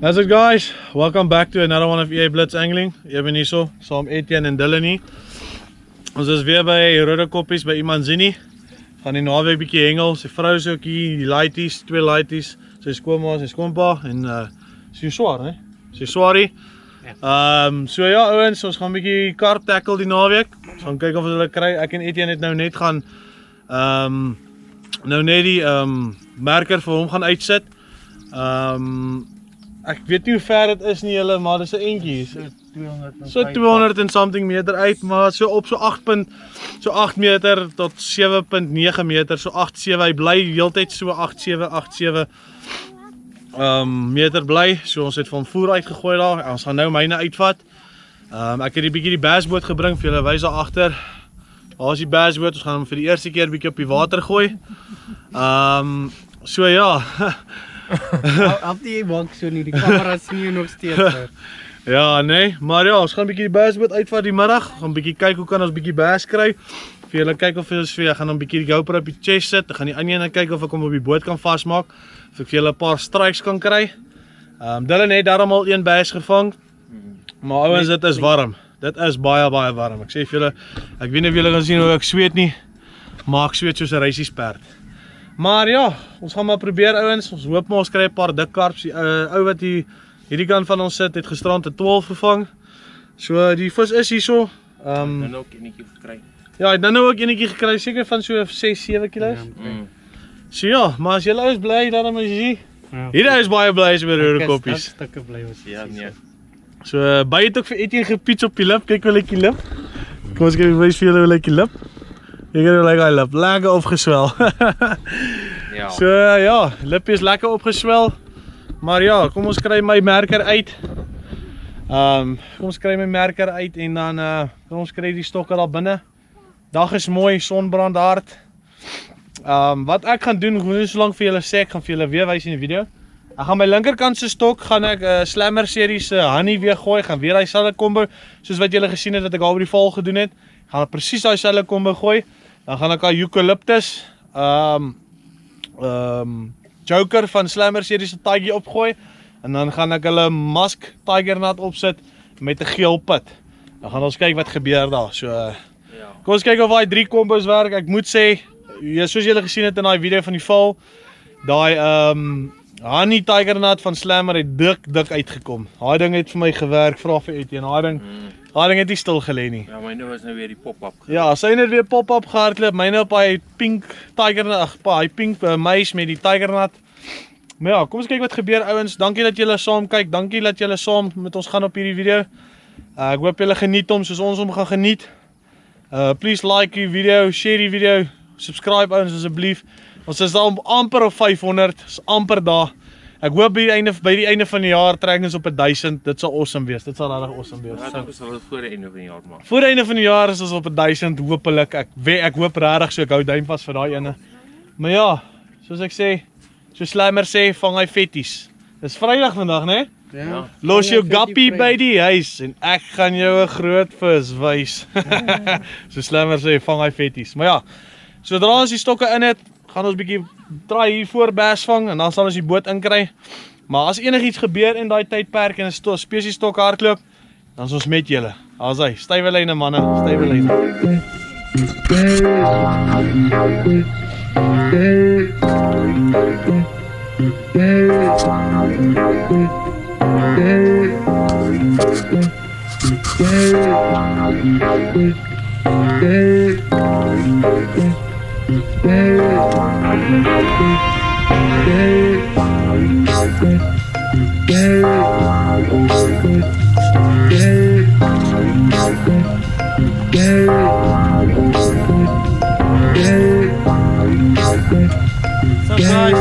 That's it guys, welcome back to another one of EA Blitz Angling. Even hier so, saam Ettienne and Dylan hier. Ons is weer by Roodekoppies by iemand Zini. Gaan die naweek bietjie hengel, sy vrou is ook hier, die laities, twee laities, sy skoonma, sy skoonpa en sy swaar, né? Sy swaarie. So ja ouens, ons gaan bietjie carp tackle die naweek. Ons gaan kyk of ons hulle kry. Ek en Ettienne het nou net gaan nou net die merker vir hom gaan uitsit. Ek weet nie hoe ver dit is nie julle, maar dis 'n entjie. So 200 en something meter uit, maar so op so 8 meter tot 7.9 meter, so 8-7. Hy bly die hele tyd so 8-7 meter bly. So ons het van voer uitgegooi daar. Ons gaan nou myne uitvat. Ek het 'n bietjie die bassboot gebring vir julle, wys daar agter. Daar is die bassboot. Ons gaan hom vir die eerste keer bietjie op die water gooi. So ja. Op die bank so nie, die camera sien jy nog steeds. Ja, nee, maar ja, ons gaan 'n bietjie die bassboot uitvat die middag. Gaan 'n bietjie kyk hoe kan ons bietjie bass kry. Vir julle kyk of ons vir gaan 'n bietjie die GoPro op die chest sit. Ek gaan die ander een kyk of ek hom op die boot kan vasmaak. Of ek vir julle 'n paar strikes kan kry. Dylan het daarom al een bass gevang. Maar ouens, dit is warm. Dit is baie warm. Ek sê vir julle, ek weet nie of julle kan sien hoe ek sweet nie, maar ek sweet soos 'n reisiesperd. Maar ja, ons gaan maar probeer ouens. Ons hoop maar ons kry 'n paar dik karps. Die ou wat hierdie kant van ons sit het gisterand 'n 12 gevang. So die vis is hierso. Nou ook enetjie gekry. Ja, hy het nou ook enetjie gekry, seker van so 6-7 kg. So ja, maar as julle ouens bly dan moet jy sien. Hierdie is baie bly as by Roodekoppies. Stukke bly was. Ja, nee. So baie het ook vir Ettienne gepiets op die lip. Kyk hoe lyk die lip. Kom ons kyk wys vir julle hoe lyk die lip. Kyk hoe lyk hy lip. Lekker opgeswel. Ja. So ja, lippie is lekker opgeswel. Maar ja, kom ons kry my merker uit. Kom ons kry my merker uit en dan kom ons kry die stokke daar binne. Dag is mooi, sonbrand hard. Wat ek gaan doen, gewoon so lank vir julle sê, ek gaan vir julle weer wys in die video. Ek gaan my linkerkant se stok gaan ek Slammer series honey weer gooi, gaan weer daai selfde combo soos wat julle gesien het dat ek al by die val gedoen het. Gaan presies daai selfde combo gooi. Dan gaan ek al eucalyptus Joker van Slammer series se taaitjie opgooi en dan gaan ek hulle Musk Tiger Nut opsit met 'n geel pit. Dan gaan ons kyk wat gebeur daar. So kom ons kyk of daai 3 combos werk. Ek moet sê, soos julle gesien het in daai video van die val, daai honey Tiger Nut van Slammer het dik uitgekom. Daai ding het vir my gewerk, vra vir Ettienne. Daai ding het nie stil gelê nie. Ja, myne was nou weer die pop-up. Ja, sy het weer pop-up gehardloop. Myne op hy pink Tiger Nut, hy pink meis met die Tiger Nut. Maar ja, kom ons kyk wat gebeur ouens. Dankie dat julle saam kyk. Dankie dat julle saam met ons gaan op hierdie video. Ek hoop julle geniet hom soos ons hom gaan geniet. Please like die video, share die video, subscribe ouens asseblief. Ons is daar amper op 500, is amper daar. Ek hoop by die einde van die jaar trek ons op 1000. Dit sal awesome wees. Dit sal regtig awesome wees. Ja, ek sal dit voor die einde van die jaar maak. Voor die einde van die jaar is ons op 1000 hopelik. Ek hoop regtig so, ek hou duim vas vir daai ene. Maar ja, soos ek sê, so Slammer sê, vang hy vetties. Dis Vrydag vandag, né? Ja. Los jou gappie by die huis en ek gaan jou 'n groot vis wys. So Slammer sê, vang hy vetties. Maar ja, sodra ons die stokke in het, gaan ons bietjie try hier voor bass vang en dan sal ons die boot inkry. Maar as enigiets gebeur in daai tydperk en 'n spesies stok hardloop, dan is ons met julle. Daar's hy, stywe lyne manne, stywe lyne. So guys,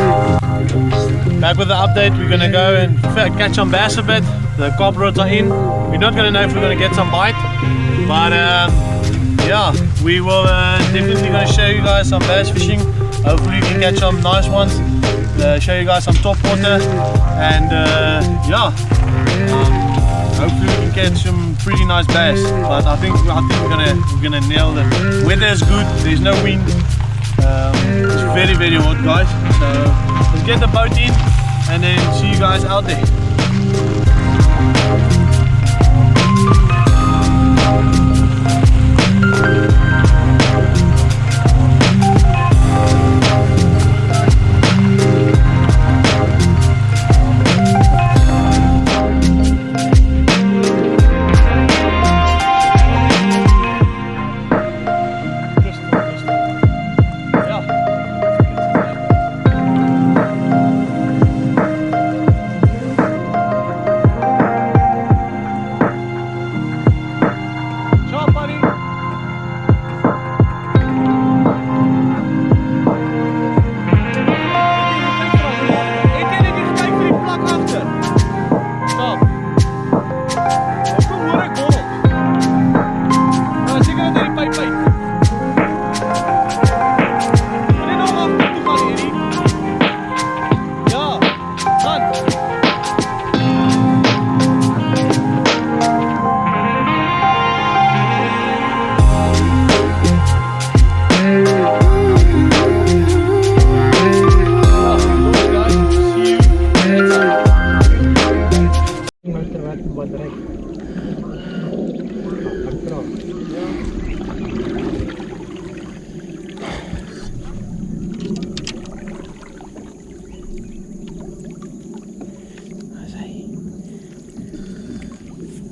back with the update. We're gonna go and catch some bass a bit. The carp rods are in. We're not gonna know if we're gonna get some bite, but yeah, we will definitely gonna show you guys some bass fishing. Hopefully we can catch some nice ones. Show you guys some top water, and yeah, hopefully we can catch some pretty nice bass. But I think we're gonna nail it. Weather is good. There's no wind. It's very hot, guys. So let's get the boat in and then see you guys out there.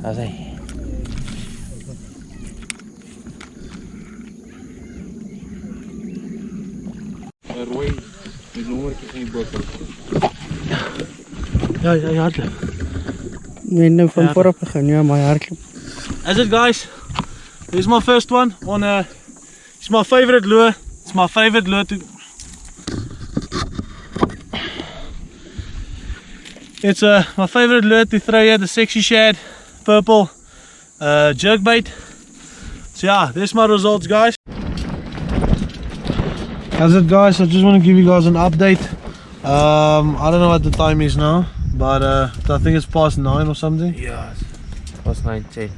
Daar is hy. Rooi, die nommertjie van die boot. Ja, hardloop. Nee, nou van voorop gegaan, ja, maar hardloop. That's it, guys. This is my first one on it's my favorite lure. It's my favorite lure to. It's my favorite lure to throw here, the sexy shad, purple jerkbait. So yeah, there's my results, guys. That's it, guys. I just want to give you guys an update. I don't know what the time is now, but I think it's past 9 or something. Ja, was 9, 10,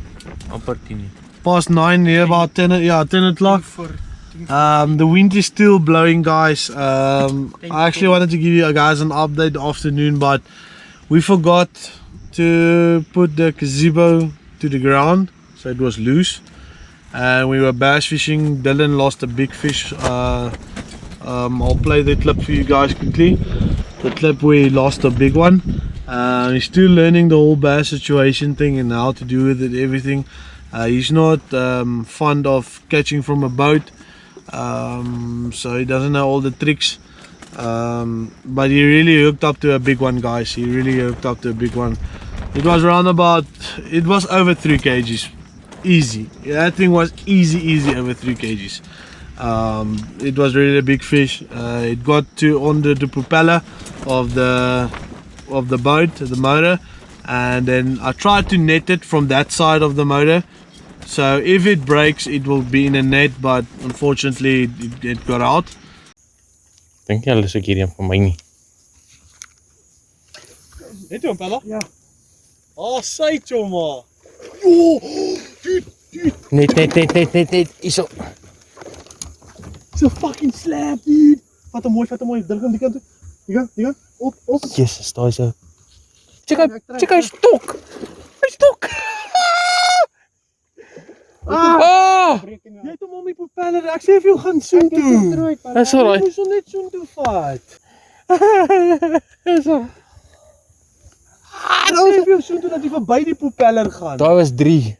amper 10. Past 9, yeah, about 10, yeah, 10 o'clock. The wind is still blowing, guys. I actually wanted to give you guys an update afternoon, but we forgot to put the gazebo to the ground, so it was loose. And we were bass fishing. Dylan lost a big fish. I'll play the clip for you guys quickly. The clip where he lost a big one. He's still learning the whole bass situation thing and how to do with it, everything. He's not fond of catching from a boat, so he doesn't know all the tricks. But he really hooked up to a big one, guys. He really hooked up to a big one. It was around about, it was over 3 kgs. Easy. That thing was easy over 3 kgs. It was really a big fish. It got to under the propeller of the boat, the motor, and then I tried to net it from that side of the motor. So if it breaks, it will be in a net, but unfortunately it got out. Dink jy hulle is ook hierdie van my nie? Net jou pella? Ja. Oh, sy chomma. Oh, dude. Net, iso. It's a fucking slap, dude. Vat hom mooi. Druk hom die kant toe. Die gaan. Op. Jesus, daar is hy. Check hy stok. Hy stok. Jy het hom om die propeller. Ek sê vir jou gaan soen toe. Dis alright. Jy moet hom net soen toe vat. Dis al. Ek sê vir jou soen toe dat jy verby die propeller gaan. Daar was 3.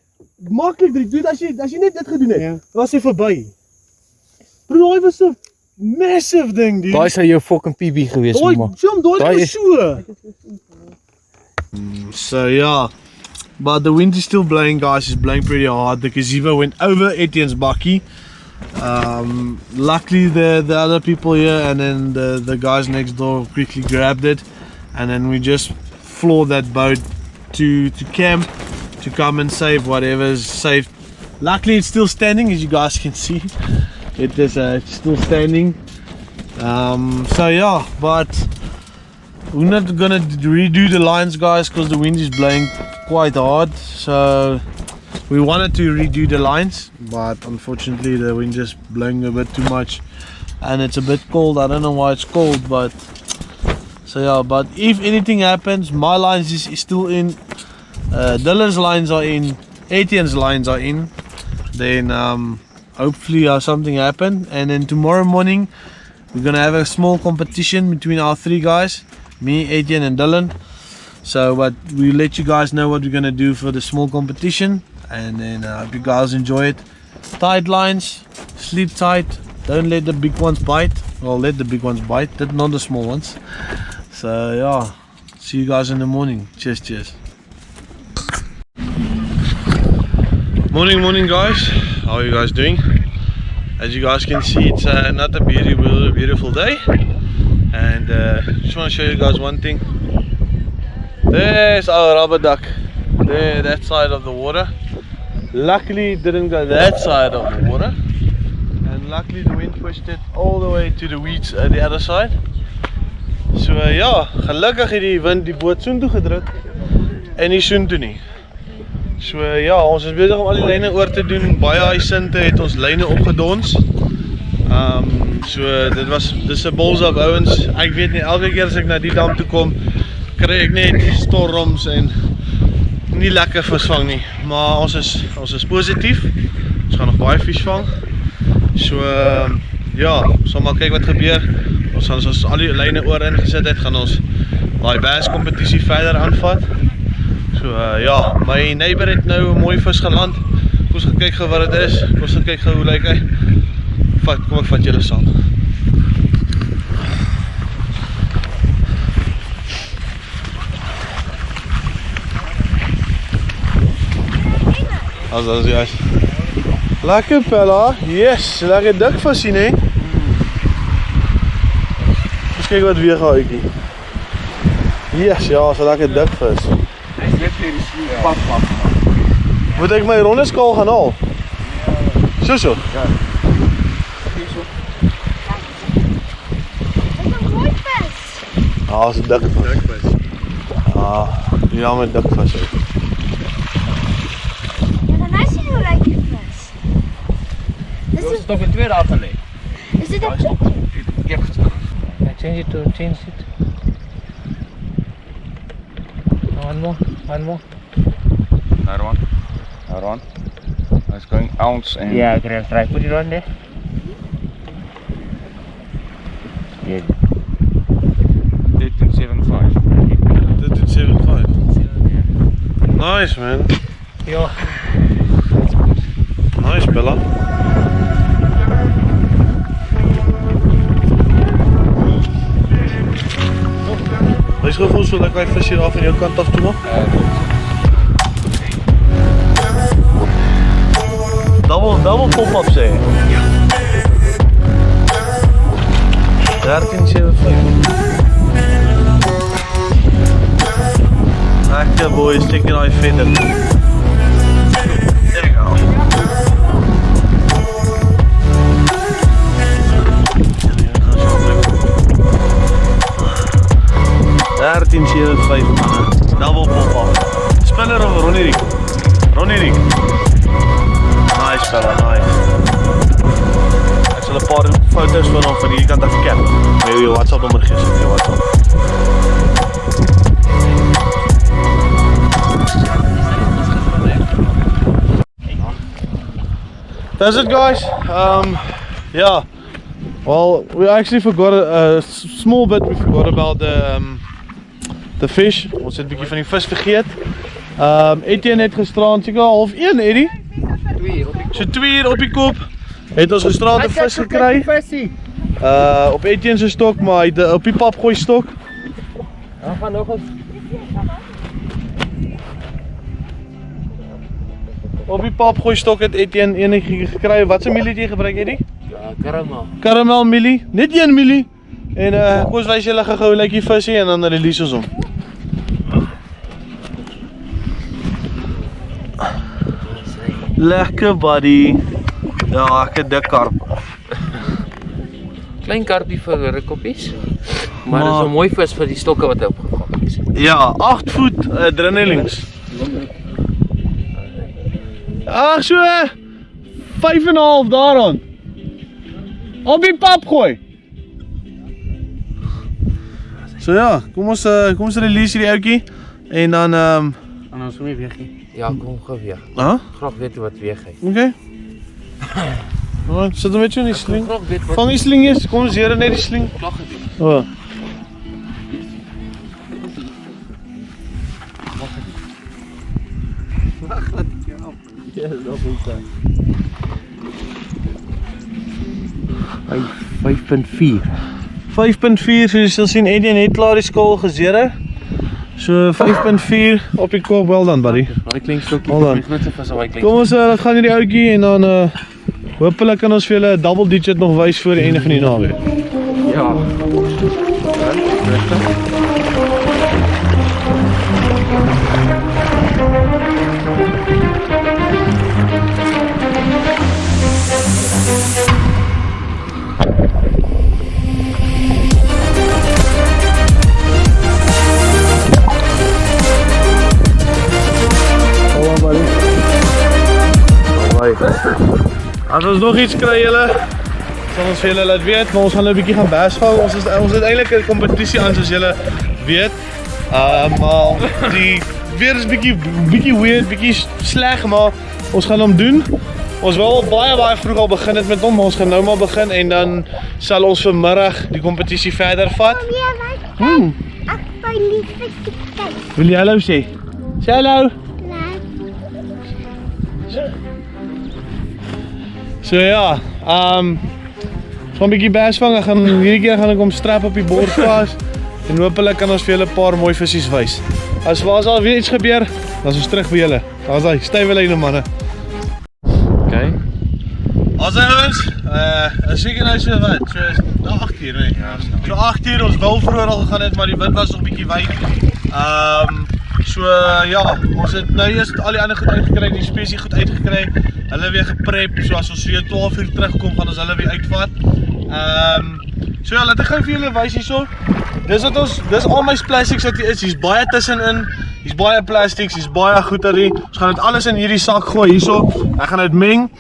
Maklik 3. Dude, as jy net dit gedoen het, Ja. was hy verby. Bro, hy was 'n massive ding, dude. Daai sou jou fucking PB gewees Daai, man. daai Daai is so. So yeah, but the wind is still blowing, guys. It's blowing pretty hard. The gazebo went over Ettienne's bakkie. Luckily the other people here and then the guys next door quickly grabbed it, and then we just floored that boat to camp to come and save whatever's saved. Luckily it's still standing, as you guys can see. It is it's still standing. So yeah, but we're not gonna redo the lines, guys, because the wind is blowing quite hard. So we wanted to redo the lines, but unfortunately the wind is blowing a bit too much and it's a bit cold. I don't know why it's cold, but So yeah, but if anything happens, my lines is still in, Dylan's lines are in, Ettienne's lines are in, then hopefully something happen, and then tomorrow morning we're gonna have a small competition between our 3 guys, me, Ettienne and Dylan. So but we'll let you guys know what we're gonna do for the small competition, and then hope you guys enjoy it. Tight lines, sleep tight, don't let the big ones bite. Well, let the big ones bite, not the small ones. So yeah, see you guys in the morning. Cheers, cheers. Morning guys, how are you guys doing? As you guys can see, it's not a beautiful day, and just want to show you guys one thing. There's our rubber duck there, that side of the water. Luckily it didn't go that side of the water, and luckily the wind pushed it all the way to the weeds at the other side. So ja, gelukkig het die wind die boot soontoe gedruk en nie soontoe nie. So ja, ons is besig om al die lyne oor te doen. Baie huisinte het ons lyne opgedons. So dis 'n balls op ouens. Ek weet nie, elke keer as ek na die dam toe kom, kry ek net storms en nie lekker visvang nie. Maar ons is positief. Ons gaan nog baie vis vang. So ja, ons sal maar kyk wat gebeur. Ons gaan as al die lyne oor ingesit het, gaan ons daai bass kompetisie verder aanvat. So ja, my neighbor het nou 'n mooi vis geland. Kom ons gaan kyk gou wat dit is. Kom ons gaan kyk gou hoe lyk hy. Kom ek vat julle saam. As dat is juist. Lekker Pella. Yes, lekker dik visie, hè? Eens kijken wat weer ga ik hier. Yes, ja, zo lekker dik vis. Hij is net weer die pap. Moet ik mijn rondeskaal gaan halen? Zo. Dat Ja. is een mooi vis. Ah, dat is een dikke vis. Ah, ja, met dikke vis. Ja, dan is hij hoe lijkt die vis. Dat is toch een tweede afgelegd. Is dit een kip? Kip. Change it. One more. Another one. It's going ounce and Yeah, okay, I'll try. Put it on there. Yeah. 13.75. 13.75. Nice, man. Ja. Nice, Bella. Wees gewoon zo lekker vis hier af en jouw kant af toe mag. Double pop-up zeg. 13.75. Lekker boys, sticking on your finger. There we go. Double pop-up. Spinner of Ronnie Riek. Nice fella, nice. Ik zal een paar foto's van die kant af kennen. Met je WhatsApp nummer gegeven, je WhatsApp. That's it, guys. Yeah. Well, we actually forgot a small bit. We forgot about the fish. Ons het 'n bietjie van die vis vergeet. Ettienne het gisterand seker 12:30, Eddie. 2 uur op die kop. Het ons gisterand 'n vis gekry. Op Ettienne se stok, maar hy het op die papgooi stok. Ja, gaan nog eens. Op die papgooi stok het Ettienne enige gekry. Wat se mielie het jy gebruik, Eddie? Karamel. Karamel mielie, net 1 mielie. En kom ons wys julle gou hoe lyk die visie en dan release ons hom. Lekker buddy. Ja, ek het dik karp. Klein karpie vir roodekoppies. Maar dis 'n mooi vis vir die stokke wat hy opgevang het. Ja, 8 voet adrenalings. Ag so 5,5 daaraan. Op die pap gooi. So So ja, kom ons release hierdie ouetjie en dan En ons moet nie weg nie. Ja, kom gou weer. Graag weet wat weer hy. Okay. Sit hom net so in die sling. Graag weet wat. Vang die sling eers, kom ons here net die sling. Klag gedoen. O. Wag, laat ek jou op. Ja, dat is dit. 5.4. 5.4, soos jy sal sien, Ettienne het klaar die skaal gezere. So 5.4 op die kop, well done buddy. Daai klein stokkie, Hold on. my grootste vis op daai klein. Kom ons laat gaan hierdie ouetjie en dan hopelik kan ons vir julle 'n double digit nog wys voor die einde van die naweek. Ja. As ons nog iets kry julle, sal ons vir julle laat weet, maar ons gaan nou 'n bietjie gaan bass vang. Ons het eintlik 'n kompetisie aan soos julle weet. Maar die weer is bietjie weird, bietjie sleg, maar ons gaan hom doen. Ons wou baie vroeg al begin het met hom, maar ons gaan nou maar begin en dan sal ons vanmiddag die kompetisie verder vat. Ek wou lief vir die kyk. Wil jy hallo sê? Sê hallo. So ja, ons gaan 'n bietjie bass vang. Hierdie keer gaan ek hom strap op die bord vas en hopelik kan ons vir julle 'n paar mooi visies wys. As waar al weer iets gebeur, dan is ons terug by julle. Daar's daai stywe lyne manne. Okay. As ouens, is seker nou so wat, so 8 uur nee. Ja, so 8 uur, ons wou vroeër al gegaan het, maar die wind was nog bietjie wyd. So ja, ons het nou eers al die ander goed uitgekry, die spesie goed uitgekry. Hulle weer geprep, so as ons weer 12 uur terugkom, gaan ons hulle weer uitvat. So ja, laat ek gou vir julle wys hierso. Dis al my plastics wat hier is. Hier's baie tussenin. Hier's baie plastics, hier's baie goederie. Ons gaan dit alles in hierdie sak gooi hierso. Ek gaan dit meng.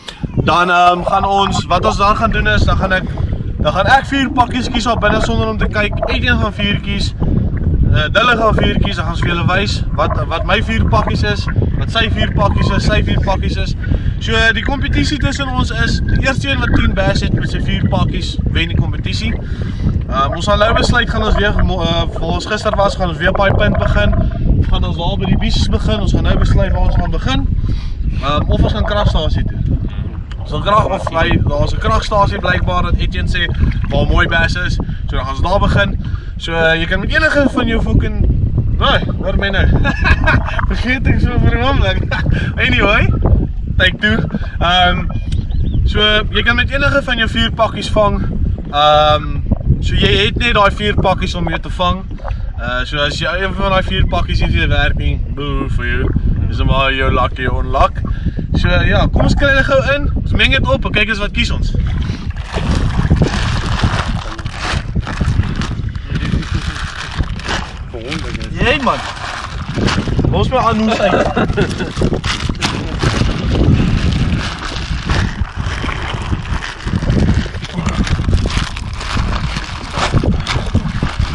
Dan gaan ons, wat ons dan gaan doen is, dan gaan ek 4 pakkies kies op binne sonder om te kyk. Ettienne gaan 4 kies. Dylan gaan 4 kies, dan gaan ons vir julle wys wat my 4 pakkies is, wat sy 4 pakkies is, sy 4 pakkies is. So die kompetisie tussen ons is, die eerste een wat 10 bass het met sy 4 pakkies, wen die kompetisie. Ons gaan nou besluit, gaan ons weer, waar ons gister was, gaan ons weer by punt begin. Of gaan ons daar by die biesies begin, ons gaan nou besluit waar ons gaan begin. Of ons gaan kragstasie toe. Ons 'n kragstasie blykbaar dat Ettienne sê waar mooi bass is, so dan gaan ons daar begin. So jy kan met enige van jou fucking hoor my nou. Vergeet ek so vir 'n oomblik. Anyway, take 2. So jy kan met enige van jou 4 pakkies vang. So jy het net daai 4 pakkies om mee te vang. So as jy een van daai 4 pakkies nie vir werk nie, boo for you. Dis maar jou lucky unlock. So ja, kom ons kry dit gou in. Ons meng dit op en kyk eens wat kies ons. Jy man. Los my aan hoe uit.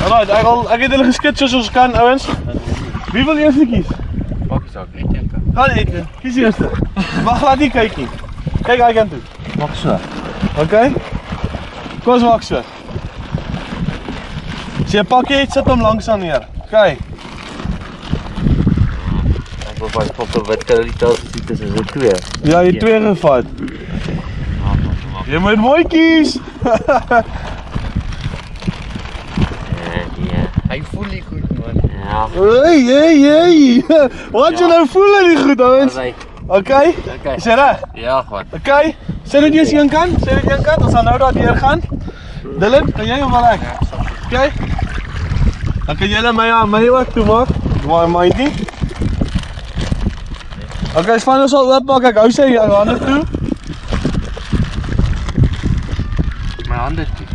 Alright, ek het hulle geskit soos ons kan, ouens. Wie wil eers kies? Pakkies ook, Ettienne. Gaan Ettienne, kies eers. Mag laat nie kyk nie. Kyk daai kant toe. Maak so. Okay. Kom ons maak so. As jy 'n pakkie het, sit hom langs aan neer. Okay. Ek wil vas op wat kalorietels sit tussen so 2. Ja, jy 2 gevat. Jy moet mooi kies. Hy voel nie goed man. Ja. Hey. Wat jy nou voel in die goed, ouens? Okay. Is jy reg? Ja, gewoon. Okay. Sit dit eers een kant. Ons gaan nou daar deur gaan. Dylan, kan jy hom wel ek? Okay. Dan kan jy my ook toe maak. Maar mindie. Okay, span ons sal oopmaak. Ek hou sy hande toe. My hande toe.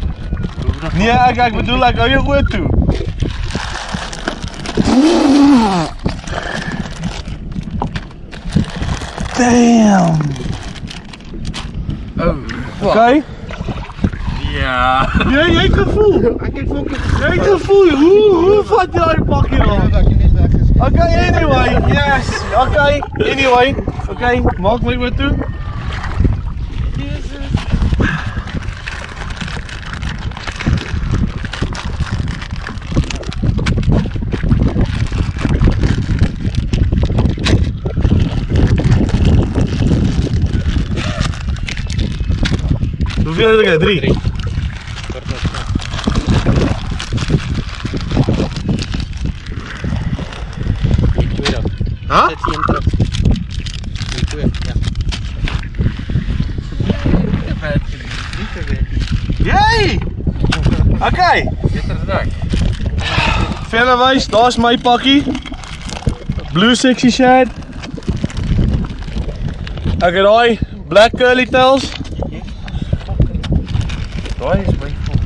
Nee, ek bedoel ek hou jou oë toe. Damn. Oh. Okay. Ja. Ja. Jy het gevoel. Ek het fokus. Jy het gevoel. Hoe vat jy daai pakkie dan? Ek net weggeskryf. Okay, anyway. Yes. Okay, anyway. Okay, maak my oor toe. Hoeveel het ek? 3? Ha? Dit is een terug. Die twee, ja. Yay! Okay. Verder wys, daar's my pakkie. Blue sexy shad. Ek het daai black curly tails. Daai is my vol.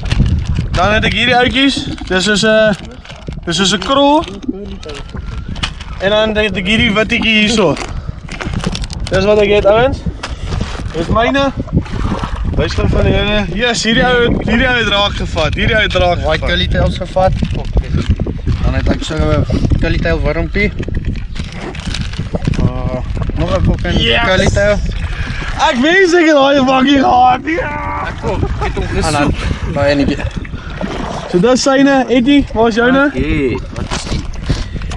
Dan het ek hierdie uitjies. Dis is 'n krol. En dan het ek hierdie wittetjie hierso. Dis wat ek het, ouens. Dis myne. Wys gou van die jonge. Yes, hierdie ou het raak gevat. Hierdie ou het raak Daai gevat. curly tails gevat. Dan het ek so 'n curly tail wormpie. Nog 'n fucking Yes! curly tail. Ek wens ek het daai bakkie gehad. Ja. Ek het hom gesoek. Daai enetjie. So dis syne, Ettie, waar is joune? Okay, wat is die?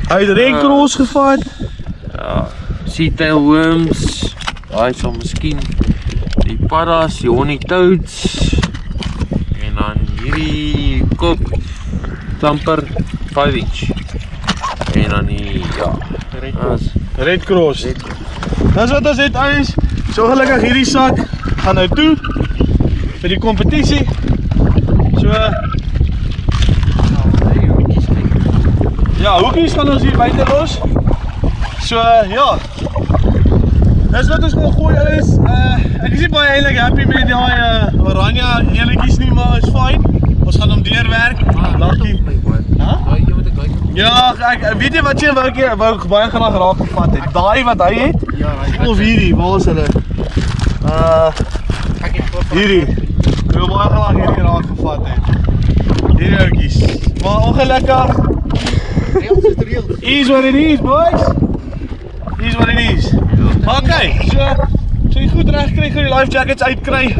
Hy het renkrols gevat. Ja, sea tailworms. Daai sal miskien die paddas, die honey toads. En dan hierdie kop thumper 5-inch. En dan die Red Cross. Dis wat ons het, ouens. So gelukkig hierdie sak gaan nou toe vir die kompetisie. So ja, hoekies gaan ons hier buite los. So ja. Dis wat ons gaan gooi, ouens. Ek is nie baie eintlik happy met daai oranje enetjies nie, maar is fyn. Ons gaan hom deurwerk. Lakkie. Ja, ek weet jy wat jy wou baie graag raak gevat het. Daai wat hy het? Ja, hy Of hierdie, waar is hulle? Hierdie. Ek wil baie graag hierdie raak gevat het. Hierdie ouetjies. Maar ongelukkig. reels is reels. Is what it is, boys. Is what it is. Okay, so jy goed reg kry, gaan die life jackets uitkry.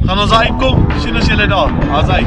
Gaan ons uitkom. Sien as julle daar. Daar's hy.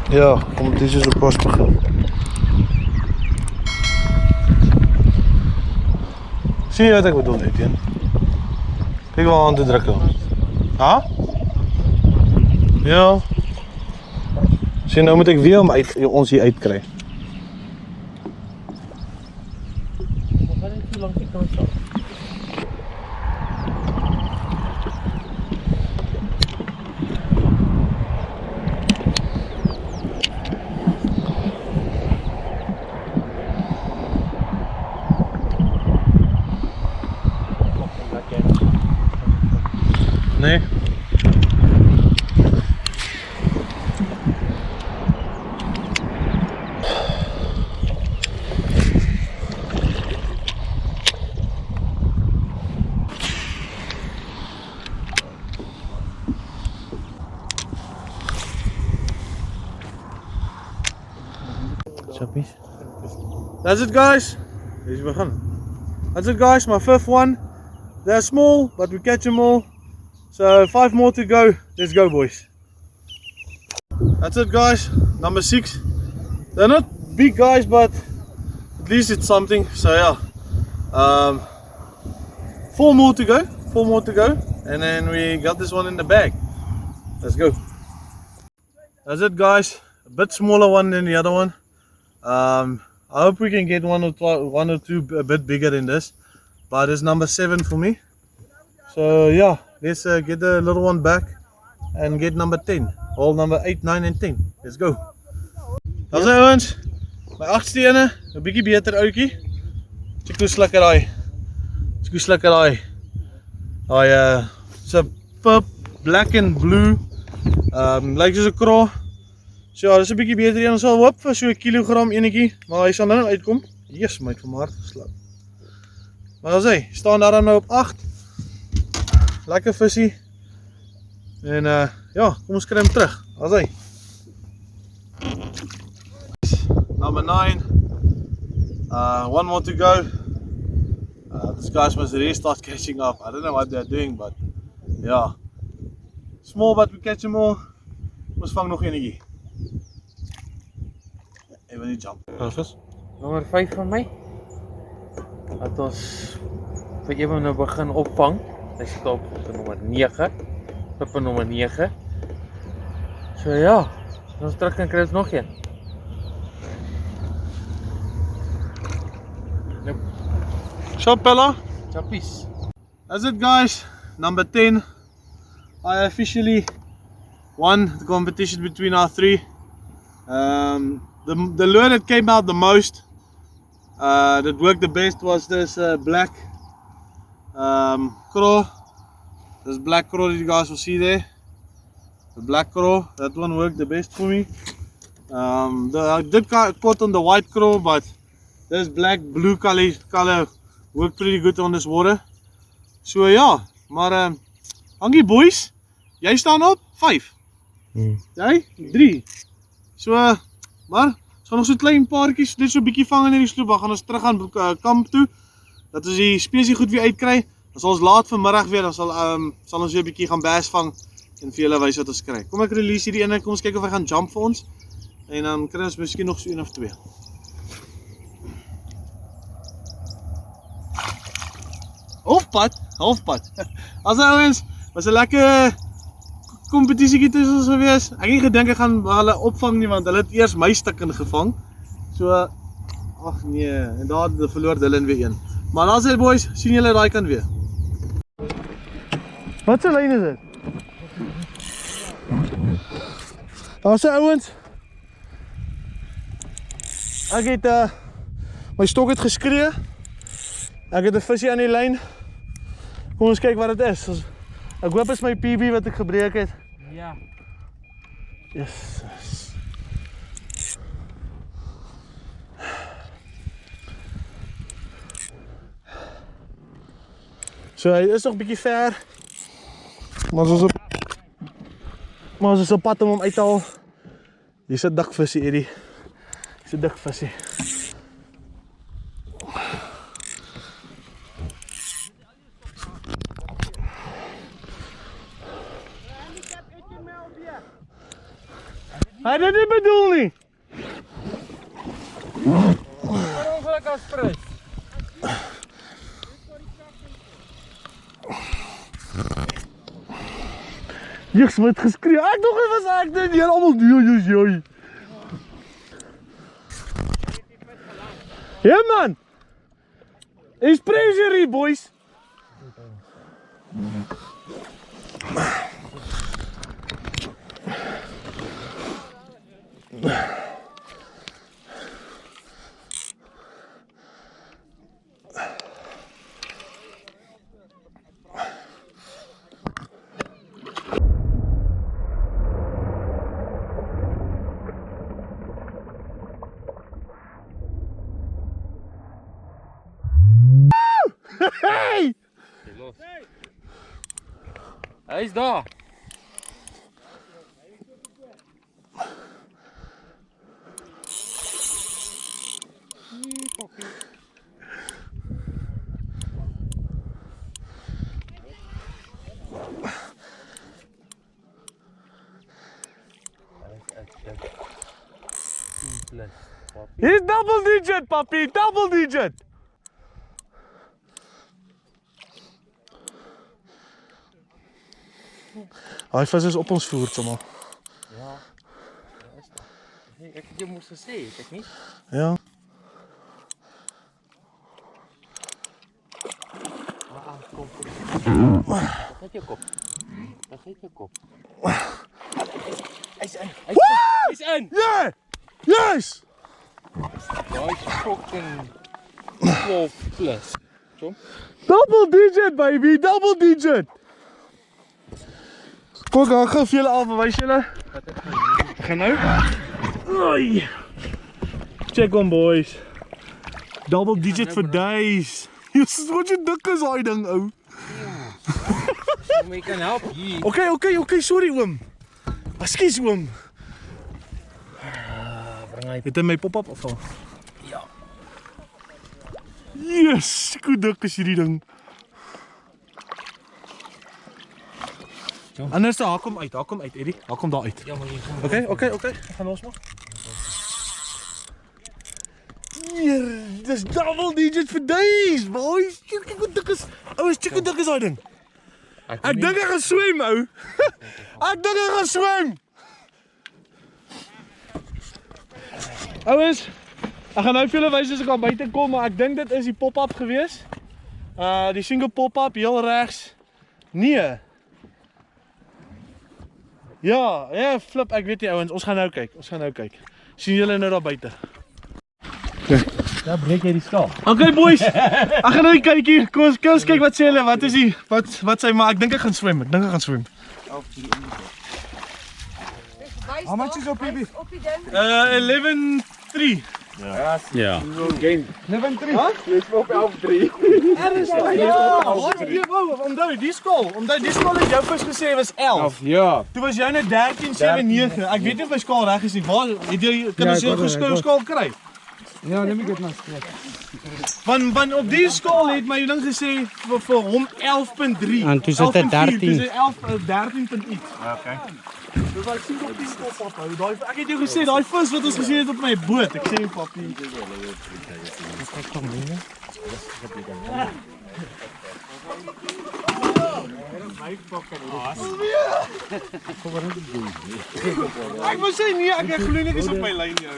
Ja, competitie is op pas begin. Zie je wat ik bedoel, Etien? Kijk wel aan te drukken. Ha? Ja. Zie, nou moet ik weer ons hier uitkrijgen. Nee. Chappies. That's it, guys. That's it, guys. My fifth one. They're small, but we catch them all. So 5 more to go. Let's go, boys. That's it, guys. Number 6. They're not big guys, but at least it's something. So yeah, 4 more to go. 4 more to go, and then we got this one in the bag. Let's go. That's it, guys. A bit smaller one than the other one. I hope we can get one or two a bit bigger than this, but it's number 7 for me. So yeah, let's get the little one back and get number 10. Hole number 8, 9 and 10. Let's go. Daar's hy ouens. My 8ste ene, 'n bietjie beter ouetjie. Check hoe slikker daai. Check hoe slikker daai. Daai it's a purp, black and blue. Lyk soos 'n kraal. So ja, dis 'n bietjie beter een. Ons sal hoop vir so 1 kilogram enetjie, maar hy sal nou uitkom. Jesus, my het van my hart geslap. Maar as hy staan daar dan nou op 8. Lekker visie. En ja, kom ons kry hom terug. As hy. Number 9. 1 more to go. These guys must really start catching up. I don't know what they're doing, but yeah. Small, but we catch them all. Ons vang nog enetjie. Even die jump. Vis. Nommer 5 van my. Laat ons vir ewe nou begin opvang. Hy sit op nommer 9. Op nommer 9. So ja, ons terug kan kry ons nog een. Shot Pella. Chappies. That's it, guys. Number 10. I officially won the competition between our 3. The lure that came out the most, that worked the best, was this black crow. This black crow that you guys will see there. The black crow, that one worked the best for me. I did caught on the white crow, but this black blue color worked pretty good on this water. So ja, maar Hangie boys, jy staan op 5. Jy 3. So maar ons gaan nog so klein paartjies net so 'n bietjie vang in hierdie sloep. Dan gaan ons terug aan kamp toe. Dat ons die spesie goed weer uitkry. Dan sal ons laat vanmiddag weer, dan sal ons weer 'n bietjie gaan bass vang en vir julle wys wat ons kry. Kom ek release hierdie ene, kom ons kyk of hy gaan jump vir ons. En dan kry ons miskien nog so 1 of 2. Halfpad. As ouens, was 'n lekker kompetisietjie tussen ons gewees. Ek het nie gedink ek gaan hulle opvang nie, want hulle het eers my stuk ingevang. So ag nee, en daar verloor Dylan weer 1. Maar dan sê boys, sien julle daai kant weer. Wat 'n lyn is dit? Daar's ouens. Ek het my stok het geskree. Ek het 'n visie aan die lyn. Kom ons kyk wat dit is. Ek hoop is my PB wat ek gebreek het. Ja. Yes. So hy is nog 'n bietjie ver. Maar ons is op pad om hom uit te haal. Hier's 'n dik visie hierdie. Hier's 'n dik visie. Hy het dit bedoel nie. Waarom wil ek afsprys? Jiks, my het geskree. Ek dog dit was ek dit. Julle almal joe. Ja man. It's pressure hier, boys. Hey! Hy is daar. He's double digit, papi, double digit. Hy vis is op ons voer, sommer. Ja. Ek het jou moes gesê, het ek nie? Ja. Kom. Wat het jou kop? Wat het jou kop? Hy's in. Hy's in. Yeah! Yes! Daai's fucking 12 plus. Kom. Double digit, baby, double digit. Kom, ek gaan vir julle al bewys julle. Ek gaan nou. Oei. Check on, boys. Double digit for days. Jesus, wat jy dik is daai ding, ou. Kom, ek kan help hier. Okay, sorry oom. Ekskuus oom. Bring hy. Het hy my pop-up of al? Ja. Yes, hoe dik is hierdie ding. Anders haal kom uit, Eddie. Haal kom daar uit. Ja, maar hier kom. Okay. Ek gaan losmaak. Hier, dis double digit for days, boys. Kyk hoe dik is. Ouers, kyk hoe dik is daai ding. Ek dink ek gaan swem, ou. Ek dink ek gaan swem. Ouers, ek gaan nou vir julle wys as ek al buite kom, maar ek dink dit is die pop-up gewees. Die single pop-up heel regs. Nee. Ja, flip, ek weet nie ouens, ons gaan nou kyk. Sien julle nou daar buite. Daar breek jy die skaal. Okay boys, ek gaan nou kyk hier. Kom ons kyk wat sê hulle, wat is die, wat sê maar ek dink ek gaan swem. How much is op die 11.3. Ja. 11.3? Dis op 11.3. Onthou, die skaal het jou vis gesê was 11. Ja. Toe was jou net 13.79. Ek weet nie of my skaal reg is nie. Waar het jy kan ons jou skaal kry? Ja, let me get my straight. Want op die skaal het my ding gesê vir hom 11.3. En toe sit dit 13. Dis 13.1. Okay. Dis al sien op die pop-up hou. Daai ek het jou gesê daai vis wat ons gesien het op my boot. Ek sê papi. Kyk kom nie. Ek moet sê nee, ek glo nie dis op my lyn jou.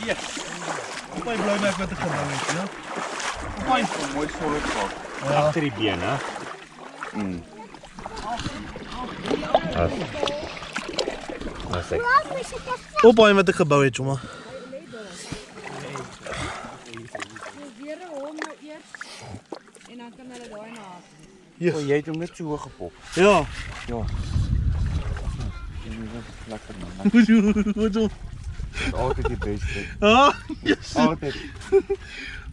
Yes. Op my bly net met 'n gebou het, ja. Op my Mooi solid pak. Agter die been, hè? Op my met 'n gebou het, jongen. Probeer hom nou eers en dan kan hulle daai na. Yes. Jy het hom net so hoog gepop. Ja. Lekker man. Wat Dis altyd die beste. Ah, yes. Altyd.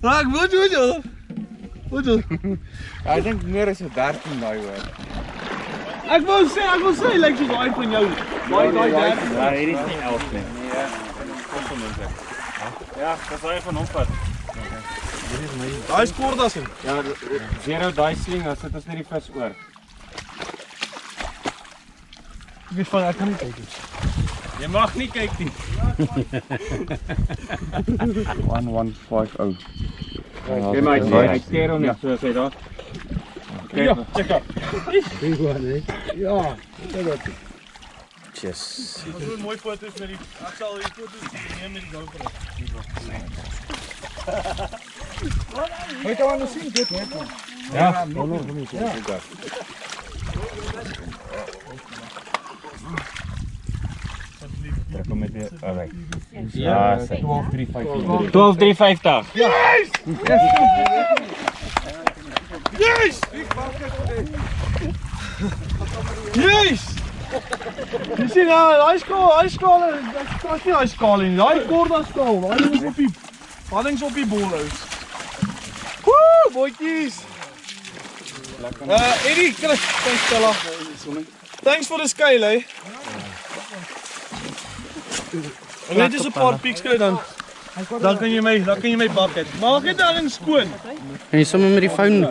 Ek moet jou. Wat? Ek dink meer as 13 daai hoor. Ek wil sê lyk soos daai van jou. Daai 13. Ja, hier is nie 11 nie. Nee. Ja, dis hy van hom vat. Daai is kordas in. Ja, zero daai sling, dan sit ons net die vis oor. Ek weet van ek kan nie kyk nie. Jy mag nie kyk nie. 1150. Jy maar hy steer hom net soos hy daar. Ja, check out. Ja. Yes. Ons doen mooi foto's met die ek sal die foto's neem met die GoPro. Hy kan wel sien dit net. Ja, Trek hom met die alright. ja, 12,350. 12,350. Yes! Jy sien nou, daai skaal, ek trek nie daai skaal nie. Daai korda skaal, daai ding is op die paddings op die bolhuis. Woe, boetjies. Eddie, Chris, thanks fella. Thanks for the scale, eh. Ek net eens 'n paar pieks kry dan. Dan kan jy my bucket. Maak dit dan in skoon. En jy sommer met die foon.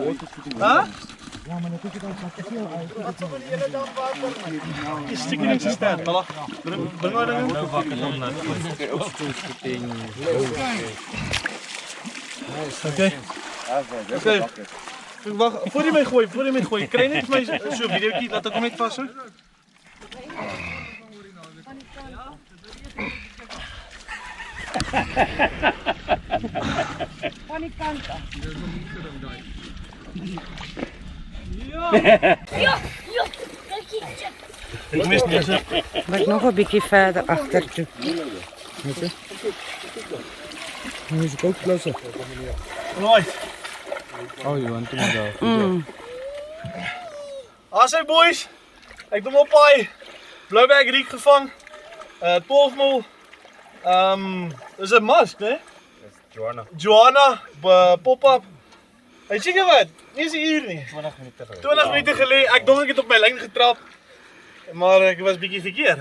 Hæ? Jy stik nie so sterk, voilà. Bring maar dinge. Nou bucket om net. Okay. Okay. Wag, voor jy my gooi. Kry net vir my so 'n videoetjie laat ek hom net vashou. Van die kant af. Ek mis nie so. Maak nog 'n bietjie verder agter toe. Nu is ek ook closer. Right. Oh, you want to go? Asai boys. Ek het hom op paai. Blouberg riek gevang. 12 mil. Is 'n musk, né? Joanna pop-up. Hy sê wat? Nie is 'n uur nie. 20 minute gelede. Ek dink ek het op my lyn getrap. Maar ek was bietjie verkeerd.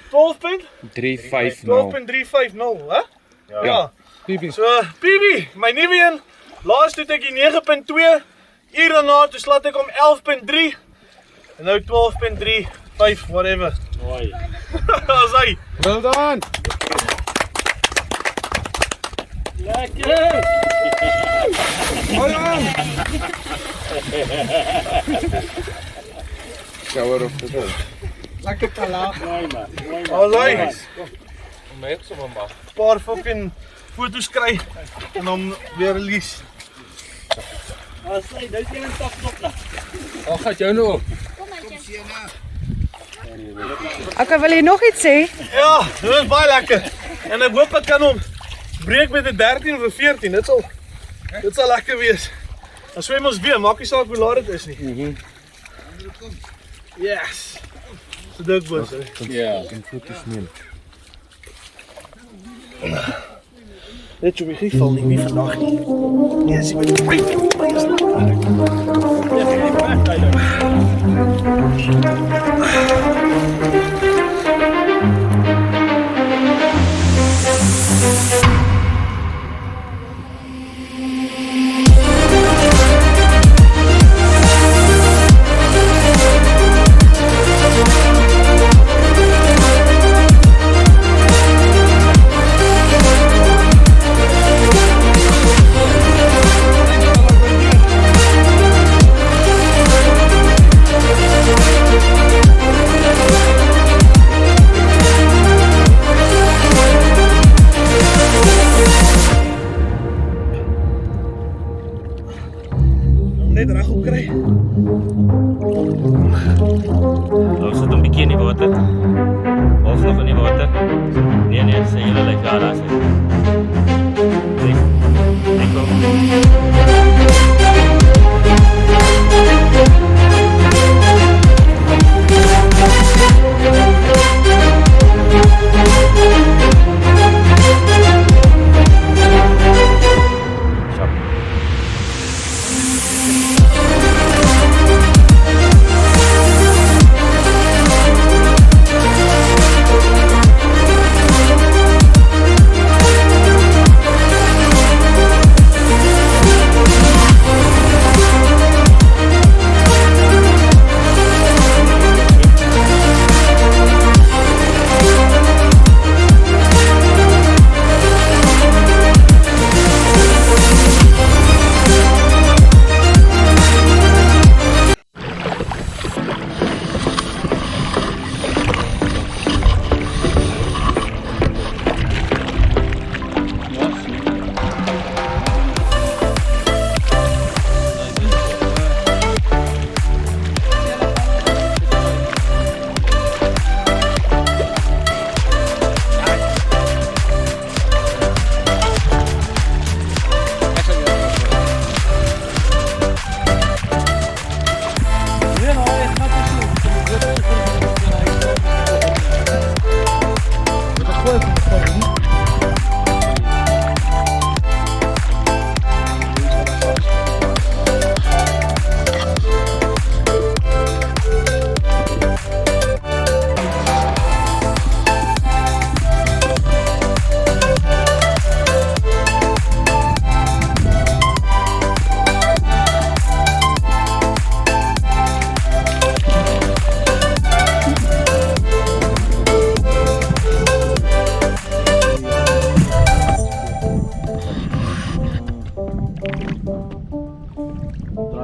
350. 12.350, hè? Ja. PB. So, PB, my nuwe een. Laas toe ek 9.2. Uur daarna toe slaat ek om 11.3. En nou 12.35, whatever. Mooi. As hy. Well done. Lekker. Shower of the day. Lekker kalaaf. As hy. Met sommer maar. Paar fucking foto's kry en hom weer release. As jy nou sien 'n stapknop daar. Ag, gaan jou nou op. Okay, wil jy nog iets sê? Ja, dit is baie lekker. En ek hoop ek kan hom breek met 'n 13 of 'n 14. Dit sal lekker wees. Dan swem ons weer, maak nie saak hoe laat dit is nie. Yes. So dit was. Ja. Kan foto's neem. Net so begin val nie vandag nie. Nee, sien my. Net reg op kry. Ons sit 'n bietjie in die water. Of nog in die water. Nee, sê julle lyk daar as. Ek kom.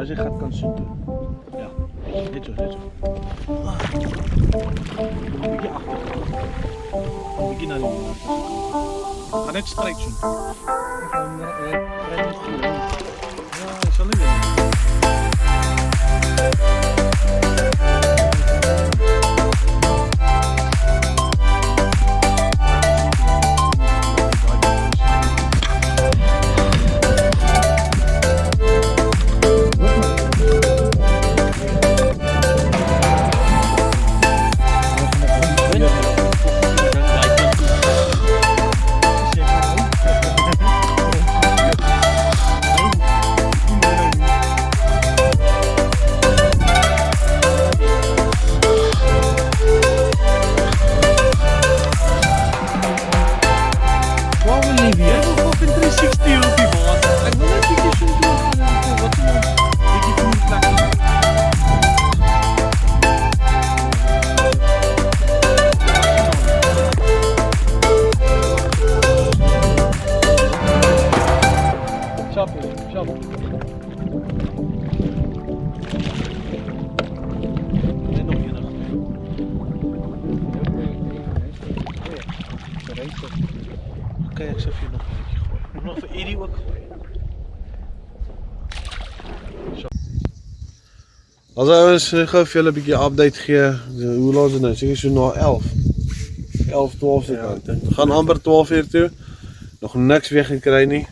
Daar is die gat kan soet toe. Ja, net so. Een bietjie agter. Een bietjie na die muur. Gaan net stryk so. Ja, ek sal nie weet. Oké, ek sal vir jou nog 'n bietjie gooi. Moet nog vir Eddie ook gooi. As ons gou vir julle 'n bietjie update gee. Hoe laat is dit nou? Seker so na 11. 11, 12 se kant. Gaan amper 12 uur toe. Nog niks weer gekry nie.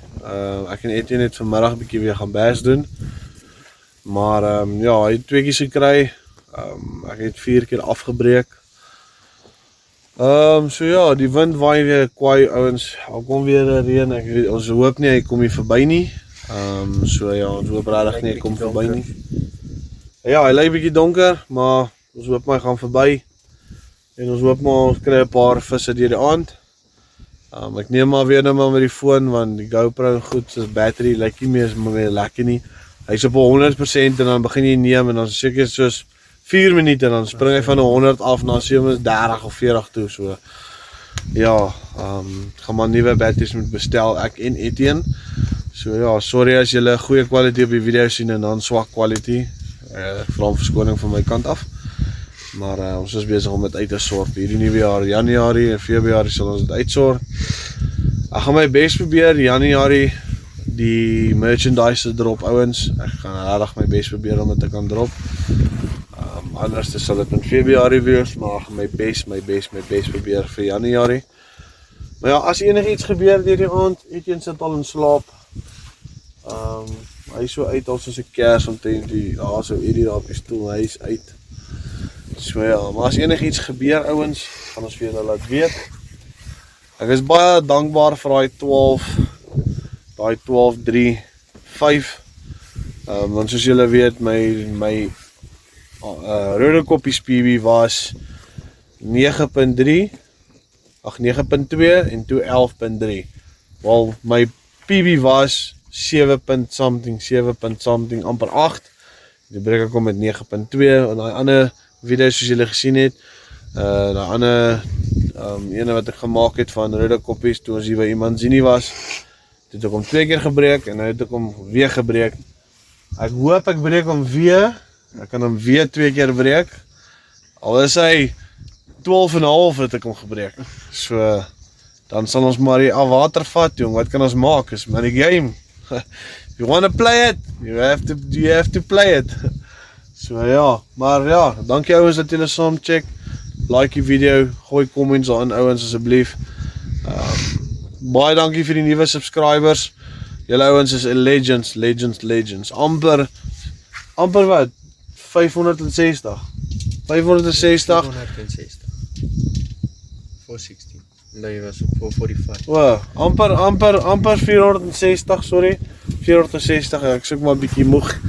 Ek en Ettienne het vanmiddag 'n bietjie weer gaan bass doen. Maar ja, hy het 2 keer gekry. Ek het 4 keer afgebreek. So ja, die wind waai weer kwaai ouens. Al kom weer reën. Ons hoop nie hy kom hier verby nie. So ja, ons hoop regtig nie hy kom verby nie. Ja, hy lyk bietjie donker, maar ons hoop maar hy gaan verby. En ons hoop maar ons kry 'n paar visse deur die aand. Ek neem maar weer nou maar met die foon want die GoPro goed, soos battery lyk nie meer lekker nie. Hy's op 100% en dan begin jy neem en dan seker soos 4 minute en dan spring hy van 100 af na 30 of 40 toe. So ja, gaan maar nuwe batteries moet bestel, ek en Ettienne. So ja, sorry as julle goeie kwaliteit op die video sien en dan swak kwaliteit. Vra om verskoning van my kant af. Maar ons is besig om dit uit te sort. Hierdie nuwe jaar, Januarie en Februarie sal ons dit uitsort. Ek gaan my bes probeer Januarie die merchandise te drop ouens. Ek gaan regtig my bes probeer om dit te kan drop. Anders sal dit in Februarie wees, maar ek gaan my bes probeer vir Januarie. Maar ja, as enigiets gebeur deur die aand, Ettienne sit al in slaap. Hy is so uit al soos 'n kers omtrent die daar so Eddie daar op die stoel, hy is uit. So ja, maar as enigiets gebeur ouens, gaan ons vir julle laat weet. Ek is baie dankbaar vir daai 12-3-5. Want soos julle weet, my Roodekoppies PB was 9.3, 9.2 en toe 11.3. Wel, my PB was 7.something, amper 8. Die breek ek om met 9.2 en die ander video's soos julle gesien het. Die ander ene wat ek gemaak het van Roodekoppies toe ons hier by iemand Zini was. Toe het ek hom 2 keer gebreek en nou het ek hom weer gebreek. Ek hoop ek breek hom weer. Ek kan hom weer 2 keer breek. Al is hy 12,5 het ek hom gebreek. So dan sal ons maar die water vat, jong. Wat kan ons maak? Is maar die game. If you want to play it, you have to play it. So ja, maar ja, dankie ouens dat julle saam check. Like die video, gooi comments aan ouens asseblief. Baie dankie vir die nuwe subscribers. Julle ouens is legends. Amper wat? 560. 460. Nee, was op 445. Wow, amper 460, sorry. 460, ek soek maar 'n bietjie moeg.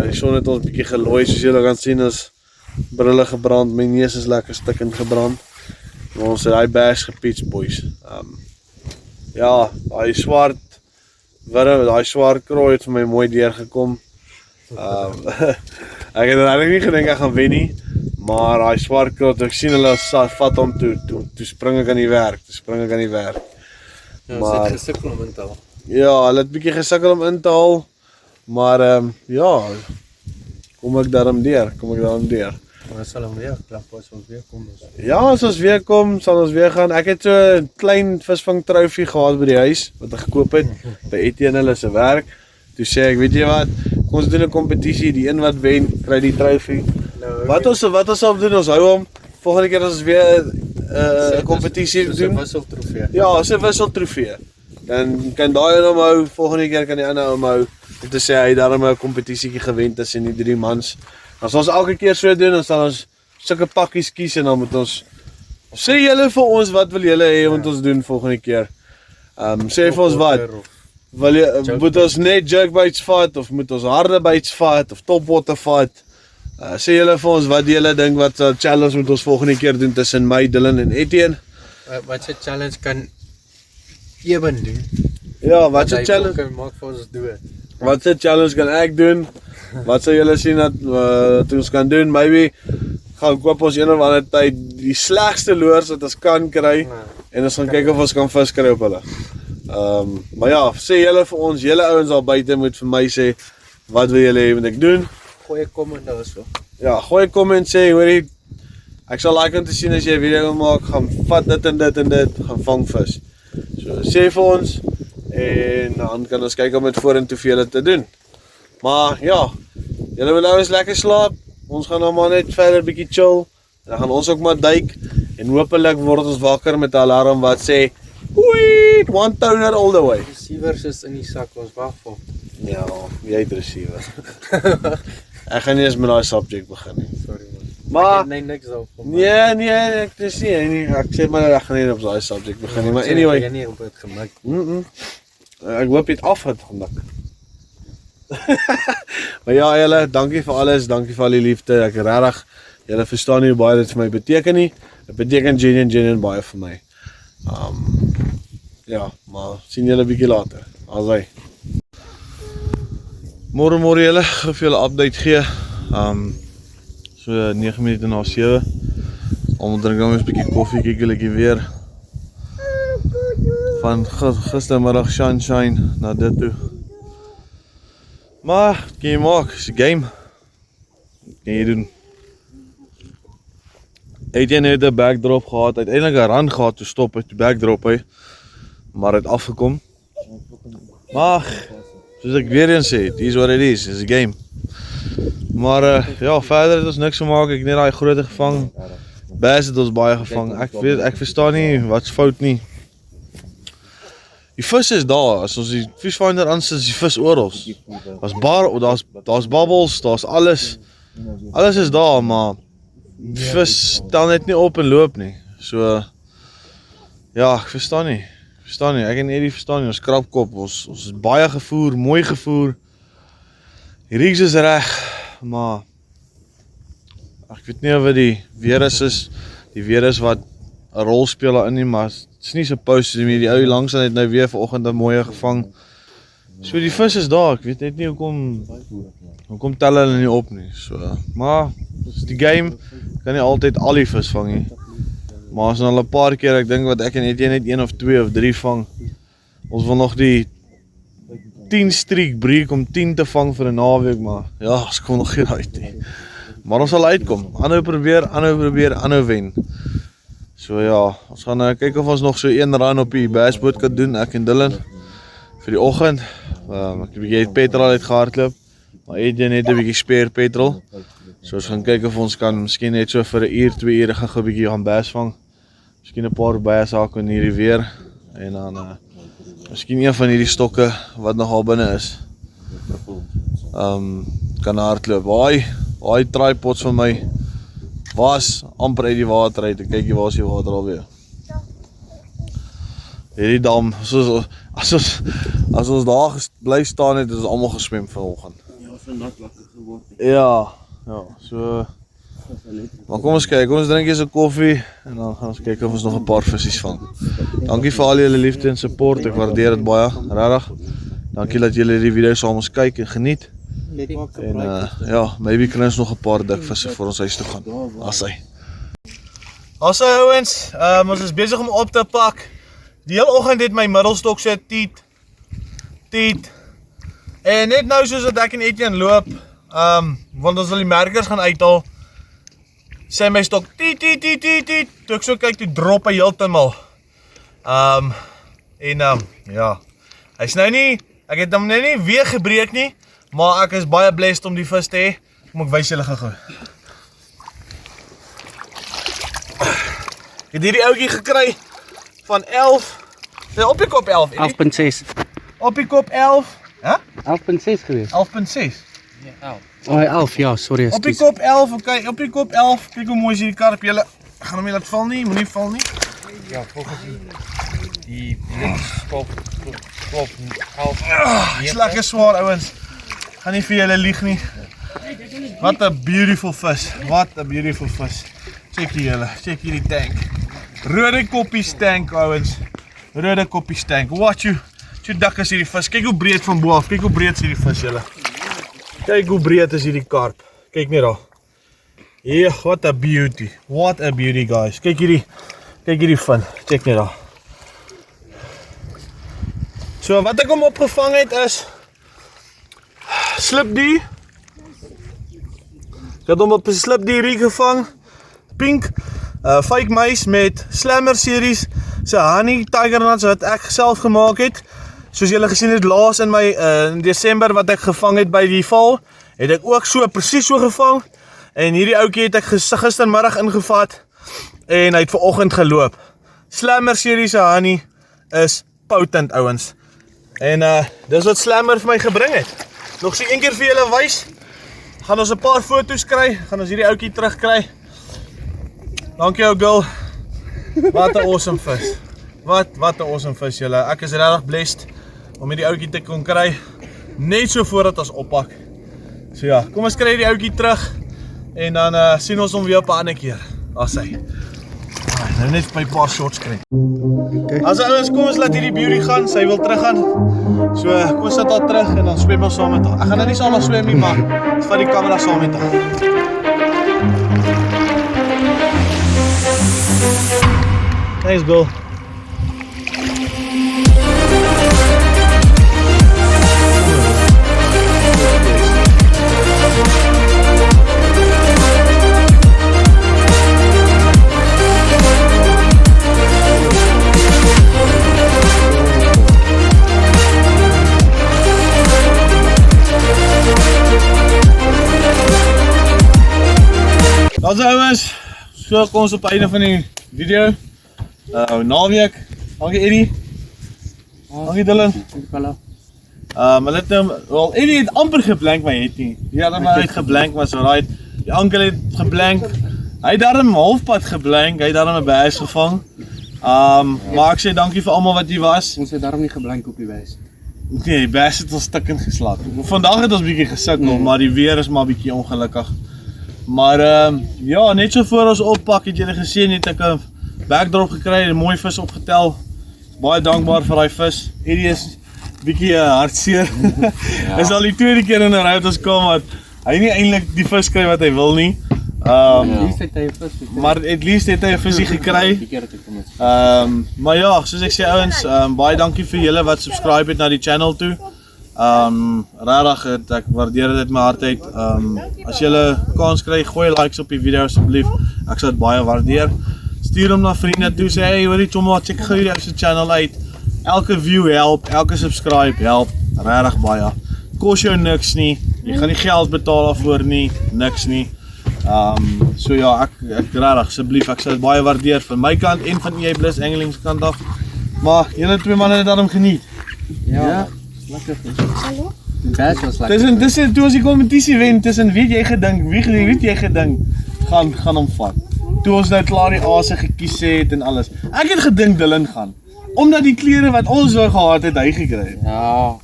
Die son het ons bietjie gelooi, soos julle kan sien is brille gebrand, my neus is lekker stikkend gebrand. Maar ons het daai bass gepitch boys. Ja, daai swart wurm, daai swart krooi het vir my mooi deurgekom. Ek het regtig nie gedink ek gaan wen nie, maar daai swart krooi, ek sien hulle vat hom toe spring ek aan die werk, Ja, ons het gesukkel om in te haal. Ja, hulle het bietjie gesukkel om in te haal. Maar ja, kom ek daarom deur. Maar sal hom weer klap as ons weer kom. Ja, as ons weer kom, sal ons weer gaan. Ek het so 'n klein visvang trofee gehad by die huis wat ek gekoop het by Ettienne en hulle se werk. Toe sê ek, weet jy wat, kom ons doen 'n kompetisie, die een wat wen, kry die trofee. Wat ons sal doen, ons hou hom. Volgende keer as ons weer 'n kompetisie doen. Dis 'n wisseltrofee. Ja, as 'n wisseltrofee. Dan kan daai een hou, volgende keer kan die ander hou om te sê hy het daarom 'n kompetisietjie gewen tussen die 3 mans. As ons elke keer so doen, dan sal ons sulke pakkies kies en dan moet ons sê julle vir ons wat wil julle hê moet ons doen volgende keer. Sê vir ons wat. Wil jy moet ons net jerkbites vat of moet ons harde bites vat of topwater vat? Sê julle vir ons wat julle dink wat challenge moet ons volgende keer doen tussen my, Dylan en Ettienne? Wat se challenge kan Eben doen? Ja, wat se challenge kan maak vir ons doen? Wat se challenge kan ek doen? Wat sal julle sien dat ons kan doen? Maybe gaan koop ons een of ander tyd die slegste loers wat ons kan kry en ons gaan kyk of ons kan vis kry op hulle. Maar ja, sê julle vir ons, julle ouens al buite moet vir my sê wat wil julle hê moet ek doen? Gooi 'n comment daar so. Ja, gooi 'n comment sê, hoorie, ek sal like om te sien as jy 'n video wil maak, gaan vat dit en dit en dit, gaan vang vis. So sê vir ons en dan kan ons kyk om dit vorentoe vir julle te doen. Maar ja, julle moet nou eens lekker slaap. Ons gaan nou maar net verder bietjie chill. En dan gaan ons ook maar duik en hopelik word ons wakker met 'n alarm wat sê "Wait, 1 toner all the way." Receivers is in die sak, ons wag vir. Ja, jy het receiver. Ek gaan nie eens met daai subject begin nie. Sorry man. Maar Nee, niks daarop. nee, ek dis nie. Ek sê maar ek gaan nie op daai subject begin nie, maar anyway. Jy nie op dit gemik. Ek hoop jy het afgedruk. Maar ja, julle, dankie vir alles, dankie vir al die liefde. Ek regtig, julle verstaan nie hoe baie dit vir my beteken nie. Dit beteken genuine baie vir my. Ja, maar sien julle bietjie later. Asai. Môre julle, gaan vir julle update gee. So 9 minute na 7. Almal drink nou 'n bietjie koffie, kyk julle weer. Van gistermiddag sunshine na dit toe. Maar, kan jy maak, is 'n game. Kan jy doen. Ettienne het 'n backdrop gehad, uiteindelik 'n run gehad toe stop het, toe backdrop hy. Maar het afgekom. Maar, soos ek weer eens sê, it is what it is 'n game. Maar ja, verder het ons niks gemaak, ek het net daai grootte gevang. Bass het ons baie gevang. Ek verstaan nie wat's fout nie. Die vis is daar, as ons die fishfinder aansit, is die vis oral. Daar's bubbles, daar's alles. Alles is daar, maar die vis stel net nie op en loop nie. So ja, ek verstaan nie. Ek en Eddie verstaan nie, ons krapkop, ons is baie gevoer, mooi gevoer. Die rigs is reg, maar ek weet nie of die weer is die weer is wat 'n rol speel daarin nie, maar het is nie supposed to nie. Die ou langs het nou weer vanoggend 'n mooie gevang. So die vis is daar, ek weet net nie hoekom tel hulle nie op nie. So, maar dis die game, kan nie altyd al die vis vang nie. Maar as nou al 'n paar keer, ek dink wat ek en Ettienne net 1 of 2 of 3 vang. Ons wil nog die 10 streak breek om 10 te vang vir 'n naweek, maar ja, ons kom nog nie uit nie. Maar ons sal uitkom. Aanhou probeer, aanhou wen. So ja, ons gaan kyk of ons nog so 1 run op die bassboot kan doen, ek en Dylan. Vir die oggend. Ek het 'n bietjie petrol uitgehardloop, maar Ettienne het 'n bietjie spare petrol. So ons gaan kyk of ons kan miskien net so vir 1 uur, 2 ure gaan gou 'n bietjie gaan bass vang. Miskien 'n paar bass haak in hierdie weer en dan miskien een van hierdie stokke wat nogal binne is. Kan hardloop. Daai tripods van my was amper uit die water uit. Kyk hier, waar is die water alweer? Hierdie dam, as ons daar bly staan het, is ons almal geswem vanoggend. Ja, so nat lekker geword. Ja, so. Maar kom ons kyk, kom ons drink eers 'n koffie en dan gaan ons kyk of ons nog 'n paar visies vang. Dankie vir al julle liefde en support, ek waardeer dit baie, regtig. Dankie dat julle hierdie video saam ons kyk en geniet. En ja, maybe kan ons nog 'n paar dikvisse vir ons huis toe gaan. Asai. Asai ouens, ons is besig om op te pak. Die hele oggend het my middelstok so tiet. En net nou soos wat ek en Ettienne loop, want ons wil die merkers gaan uithaal, sê my stok tiet, toe ek so kyk, toe drop hy heeltemal. Ja, hy's nou nie, ek het hom nou nie weer gebreek nie, maar ek is baie blessed om die vis te hê. Kom ek wys julle gou. Ek het hierdie ouetjie gekry van 11, op die kop 11, 11.6. op die kop 11, 11.6 geweest. 11.6. Oh, 11, ja, sorry. Op die kop 11, oké, op die kop 11, kyk hoe mooi is hierdie karp, julle, ek gaan hom nie laat val nie, moenie val nie. Ja, volgens die klop 11. Is lekker swaar ouens, gaan nie vir julle lieg nie. Wat 'n beautiful vis, wat 'n beautiful vis. Check julle, check hierdie tank. Roodekoppies tank ouens, Roodekoppies tank, watch you dik is hierdie vis, kyk hoe breed van bo af, kyk hoe breed is hierdie vis julle. Kyk hoe breed is hierdie karp, kyk net daar. Yeah, what a beauty guys, kyk hierdie fin, check net daar. So wat ek hom opgevang het is slipdee. Ek het hom op 'n slipdee gevang, pink, fake muis met Slammer series se honey tiger nuts wat ek self gemaak het. Soos julle gesien het laas in my in Desember wat ek gevang het by die val, het ek ook presies so gevang. En hierdie ouetjie het ek gistermiddag ingevat en hy het vanoggend geloop. Slammer series se honey is potent ouens. En dis wat Slammer vir my gebring het. Nog so een keer vir julle wys. Gaan ons 'n paar foto's kry, gaan ons hierdie ouetjie terugkry. Dankie ou girl. Wat 'n awesome vis. Wat 'n awesome vis julle. Ek is regtig blessed om hierdie ouetjie te kon kry. Net so voordat ons oppak. So ja, kom ons kry die ouetjie terug en dan sien ons hom weer op 'n ander keer. Daar's hy. Nou net by 'n paar shots kry. As ouens, kom ons laat hierdie beauty gaan, sy wil teruggaan. So kom ons sit haar terug en dan swem ons saam met haar. Ek gaan nou nie saam met swem nie, maar ons vat die kamera saam met haar. Thanks, girl. Ons ouens, so kom ons op die einde van die video. Naweek, dankie Eddie. Dankie Dylan. Hulle het wel, Eddie het amper geblank, maar het nie. Die het maar uit geblank, maar so right. Die ankel het geblank. Hy het daarom halfpad geblank, hy het daarom 'n bass gevang. Maar ek sê dankie vir almal wat hier was. Ons het daarom nie geblank op die bass. Nee, die bass het ons stuk ingeslaat. Vandag het ons bietjie gesukkel, maar die weer is maar bietjie ongelukkig. Maar ja, net so voor ons oppak het julle gesien, het ek 'n backdrop gekry en 'n mooi vis opgetel. Baie dankbaar vir daai vis. Hierdie is bietjie hartseer. Is al die tweede keer in 'n ry wat ons kom wat hy nie eintlik die vis kry wat hy wil nie. Maar at least het hy 'n visie gekry. Maar ja, soos ek sê ouens, baie dankie vir julle wat subscribe het na die channel toe. Regtig, ek waardeer dit my hart uit. As julle kans kry, gooi likes op die video asseblief. Ek sal dit baie waardeer. Stuur hom na vriende toe, sê hey, hoorie chomma, check gou hierdie ou se channel uit. Elke view help, elke subscribe help, regtig baie. Kos jou niks nie. Jy gaan nie geld betaal daarvoor nie, niks nie. So ja, ek regtig asseblief, ek sal dit baie waardeer van my kant en van EA Bliss Angling se kant af. Maar julle twee manne het daarom geniet. Ja. Lekker. Hallo? Die bass was lekker. Tussen toe ons die kompetisie wen, tussen wie het jy gedink gaan hom vat. Toe ons nou klaar die aase gekies het en alles. Ek het gedink Dylan gaan. Omdat die klere wat ons wou gehad het, hy gekry het. Ja.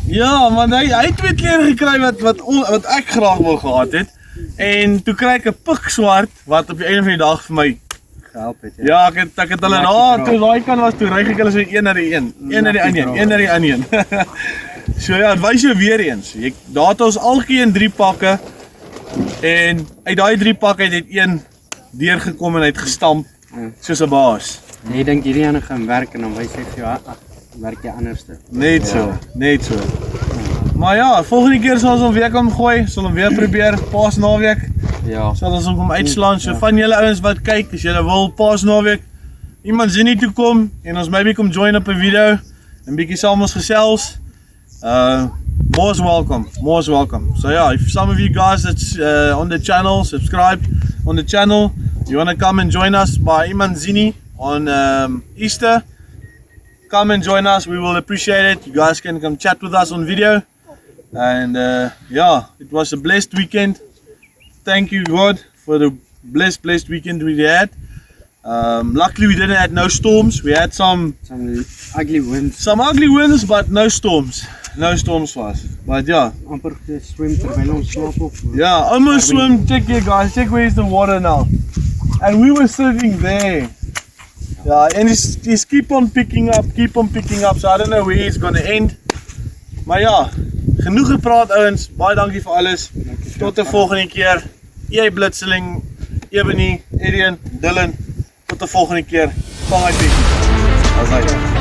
Ja, maar hy het twee klere gekry wat ek graag wou gehad het. En toe kry ek 'n pikswart wat op die einde van die dag vir my gehelp het. Ja, ek het hulle toe daai kan was toe ry ek hulle so een na die een na die ander. So ja, dit wys jou weer eens. Daar het ons algeen 3 pakke en uit daai 3 pakke het een deurgekom en hy het gestamp soos 'n baas. Nee, dink hierdie ene gaan werk en dan wys hy vir jou werk jy anderste. Net so, net so. Maar ja, volgende keer sal ons hom weer kom gooi, sal hom weer probeer, Paasnaweek. Ja. Sal ons hom kom uitslaan, so van julle ouens wat kyk, as julle wil Paasnaweek, iemand sien nie toe kom, en ons maybe kom join op 'n video, en bietjie saam ons gesels. Most welcome. So yeah, if some of you guys that's on the channel, subscribed on the channel, you want to come and join us by Imanzini on Easter, come and join us, we will appreciate it. You guys can come chat with us on video, and yeah, it was a blessed weekend. Thank you God for the blessed weekend we had. Luckily we didn't have no storms, we had some ugly winds. Some ugly winds, but no storms. No storms for us. But yeah. Amper swem terwyl ons slaap of. Yeah, almost swim. Check here guys, check where's the water now. And we were sitting there. Yeah, and it's keep on picking up, so I don't know where it's gonna end. Maar ja, genoeg gepraat ouens, baie dankie vir alles. Tot 'n volgende keer. Jy Blitseling, Ettienne, Dylan. Tot 'n volgende keer. Vang uit bietjie. Alright.